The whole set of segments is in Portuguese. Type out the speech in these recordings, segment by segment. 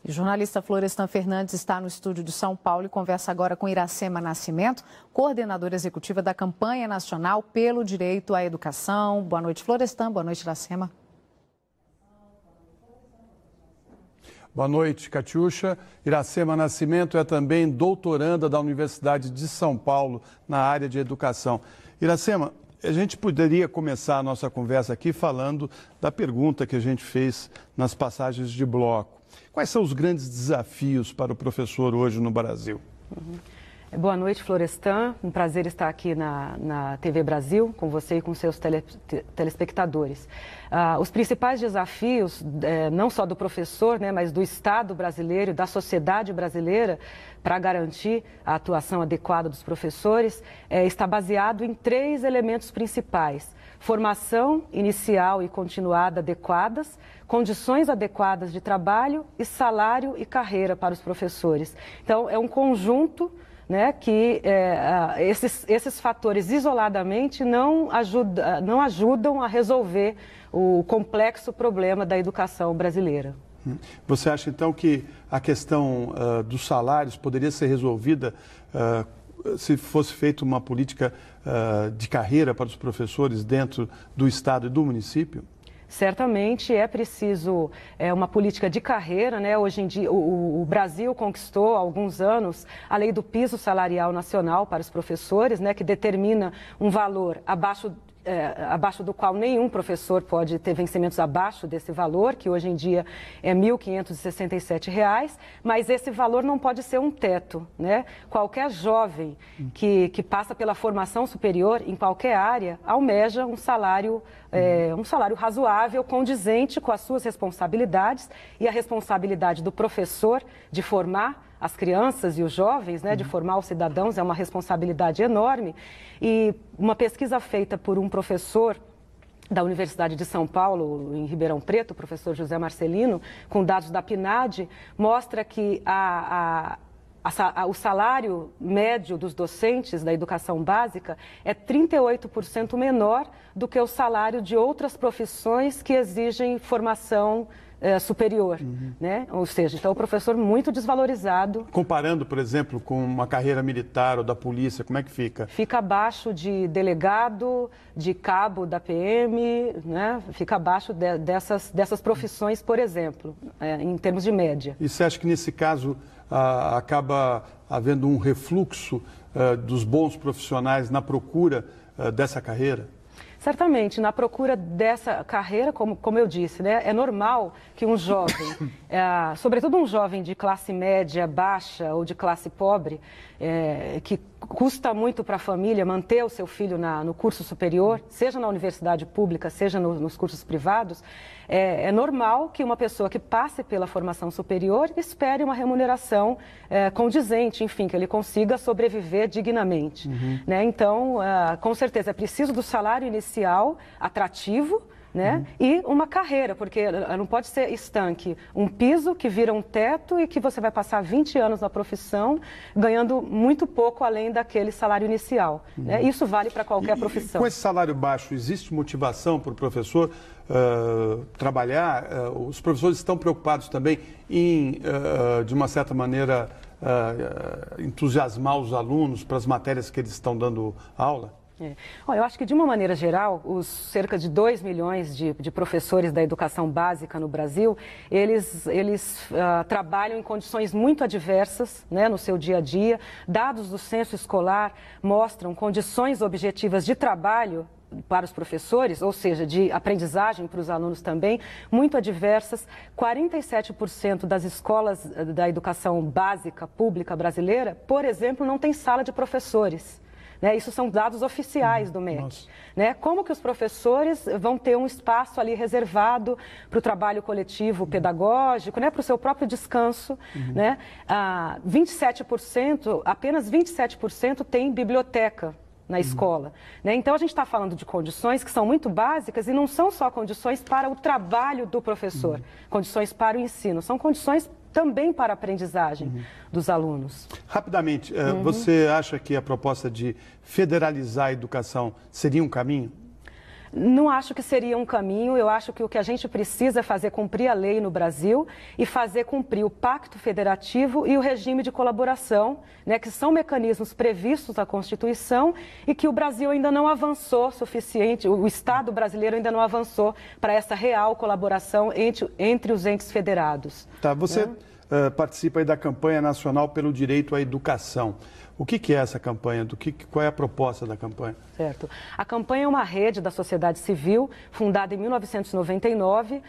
O jornalista Florestan Fernandes está no estúdio de São Paulo e conversa agora com Iracema Nascimento, coordenadora executiva da Campanha Nacional pelo Direito à Educação. Boa noite, Florestan. Boa noite, Iracema. Boa noite, Catiúcha. Iracema Nascimento é também doutoranda da Universidade de São Paulo na área de educação. Iracema, a gente poderia começar a nossa conversa aqui falando da pergunta que a gente fez nas passagens de bloco. Quais são os grandes desafios para o professor hoje no Brasil? Boa noite, Florestan. Um prazer estar aqui na TV Brasil com você e com seus telespectadores. Os principais desafios, não só do professor, mas do Estado brasileiro e da sociedade brasileira, para garantir a atuação adequada dos professores, está baseado em 3 elementos principais: formação inicial e continuada adequadas, condições adequadas de trabalho e salário e carreira para os professores. Então, é um conjunto que esses fatores isoladamente não ajudam a resolver o complexo problema da educação brasileira. Você acha, então, que a questão dos salários poderia ser resolvida se fosse feita uma política de carreira para os professores dentro do Estado e do município? Certamente é preciso uma política de carreira, Hoje em dia o Brasil conquistou há alguns anos a lei do piso salarial nacional para os professores, que determina um valor abaixo do qual nenhum professor pode ter vencimentos abaixo desse valor, que hoje em dia é R$ 1.567, mas esse valor não pode ser um teto, Qualquer jovem que passa pela formação superior em qualquer área almeja um salário razoável, condizente com as suas responsabilidades e a responsabilidade do professor de formar as crianças e os jovens, de formar os cidadãos, é uma responsabilidade enorme. E uma pesquisa feita por um professor da Universidade de São Paulo, em Ribeirão Preto, o professor José Marcelino, com dados da PNAD, mostra que o salário médio dos docentes da educação básica é 38% menor do que o salário de outras profissões que exigem formação superior, Ou seja, então o professor muito desvalorizado. Comparando, por exemplo, com uma carreira militar ou da polícia, como é que fica? Fica abaixo de delegado, de cabo da PM, Fica abaixo dessas profissões, por exemplo, em termos de média. E você acha que nesse caso acaba havendo um refluxo dos bons profissionais na procura dessa carreira? Certamente, na procura dessa carreira, como eu disse, é normal que um jovem, sobretudo um jovem de classe média baixa ou de classe pobre, que custa muito para a família manter o seu filho no curso superior, seja na universidade pública, seja nos cursos privados, é normal que uma pessoa que passe pela formação superior espere uma remuneração condizente, enfim, que ele consiga sobreviver dignamente. Então, com certeza, é preciso do salário inicial atrativo, e uma carreira, porque não pode ser estanque, um piso que vira um teto e que você vai passar 20 anos na profissão ganhando muito pouco além daquele salário inicial. Isso vale para qualquer profissão. Com esse salário baixo, existe motivação para o professor trabalhar? Os professores estão preocupados também em, de uma certa maneira, entusiasmar os alunos para as matérias que eles estão dando aula? Eu acho que, de uma maneira geral, os cerca de 2 milhões de professores da educação básica no Brasil, eles trabalham em condições muito adversas, no seu dia a dia. Dados do censo escolar mostram condições objetivas de trabalho para os professores, ou seja, de aprendizagem para os alunos também, muito adversas. 47% das escolas da educação básica pública brasileira, por exemplo, não tem sala de professores. Isso são dados oficiais do MEC. Como que os professores vão ter um espaço ali reservado para o trabalho coletivo pedagógico, para o seu próprio descanso? 27%, apenas 27% tem biblioteca na escola. Então, a gente está falando de condições que são muito básicas e não são só condições para o trabalho do professor, condições para o ensino, são condições também para a aprendizagem dos alunos. Rapidamente, você acha que a proposta de federalizar a educação seria um caminho? Não acho que seria um caminho. Eu acho que o que a gente precisa é fazer cumprir a lei no Brasil e fazer cumprir o Pacto Federativo e o regime de colaboração, né, que são mecanismos previstos na Constituição e que o Brasil ainda não avançou suficiente, o Estado brasileiro ainda não avançou para essa real colaboração entre os entes federados. Tá, você participa aí da campanha nacional pelo direito à educação. O que é essa campanha? Qual é a proposta da campanha? Certo. A campanha é uma rede da sociedade civil, fundada em 1999,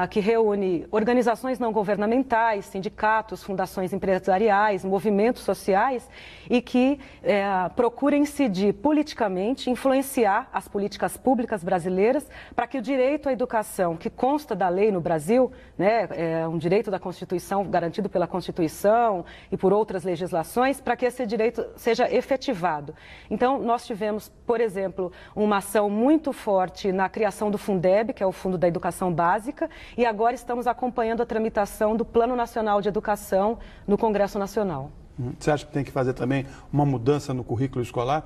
que reúne organizações não governamentais, sindicatos, fundações empresariais, movimentos sociais e que procura incidir politicamente, influenciar as políticas públicas brasileiras para que o direito à educação, que consta da lei no Brasil, né, é um direito da Constituição, garantido pela Constituição e por outras legislações, para que esse direito seja efetivado. Então, nós tivemos, por exemplo, uma ação muito forte na criação do Fundeb, que é o Fundo da Educação Básica, e agora estamos acompanhando a tramitação do Plano Nacional de Educação no Congresso Nacional. Você acha que tem que fazer também uma mudança no currículo escolar?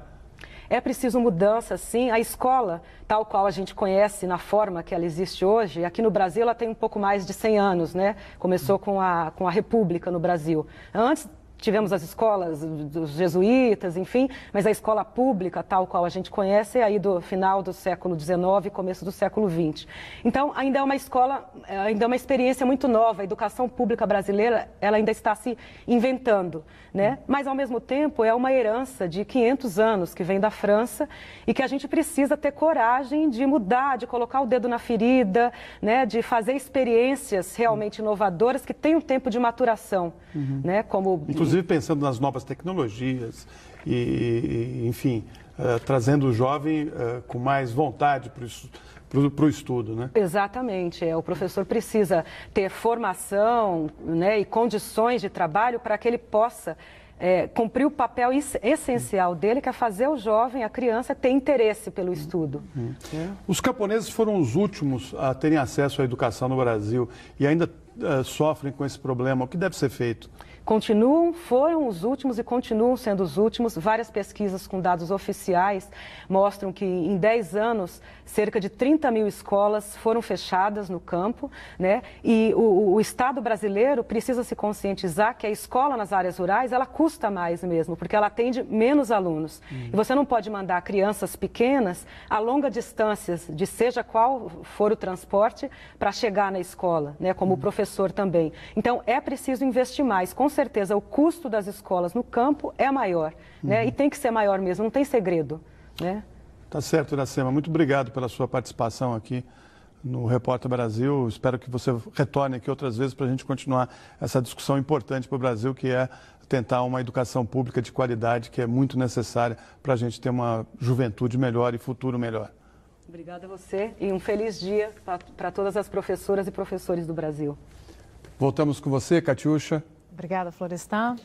É preciso mudança, sim. A escola, tal qual a gente conhece na forma que ela existe hoje, aqui no Brasil ela tem um pouco mais de 100 anos, né? Começou com a República no Brasil. Antes tivemos as escolas dos jesuítas, enfim, mas a escola pública, tal qual a gente conhece, é aí do final do século XIX e começo do século XX. Então, ainda é uma escola, ainda é uma experiência muito nova. A educação pública brasileira, ela ainda está se inventando, né? Mas, ao mesmo tempo, é uma herança de 500 anos que vem da França e que a gente precisa ter coragem de mudar, de colocar o dedo na ferida, né? De fazer experiências realmente inovadoras que tenham tempo de maturação, né? Como... Inclusive pensando nas novas tecnologias e enfim, trazendo o jovem com mais vontade para o estudo, né? Exatamente. O professor precisa ter formação, né, e condições de trabalho para que ele possa cumprir o papel essencial dele, que é fazer o jovem, a criança, ter interesse pelo estudo. Os camponeses foram os últimos a terem acesso à educação no Brasil e ainda sofrem com esse problema. O que deve ser feito? Foram os últimos e continuam sendo os últimos. Várias pesquisas com dados oficiais mostram que em 10 anos, cerca de 30 mil escolas foram fechadas no campo, né? E o Estado brasileiro precisa se conscientizar que a escola nas áreas rurais, ela custa mais mesmo, porque ela atende menos alunos. E você não pode mandar crianças pequenas a longa distâncias, de seja qual for o transporte, para chegar na escola, né? Como o professor também. Então, é preciso investir mais. Com certeza, o custo das escolas no campo é maior, né? E tem que ser maior mesmo, não tem segredo, né? Tá certo, Iracema. Muito obrigado pela sua participação aqui no Repórter Brasil. Espero que você retorne aqui outras vezes para a gente continuar essa discussão importante para o Brasil, que é tentar uma educação pública de qualidade, que é muito necessária para a gente ter uma juventude melhor e futuro melhor. Obrigada a você e um feliz dia para todas as professoras e professores do Brasil. Voltamos com você, Catiúcha. Obrigada, Florestan.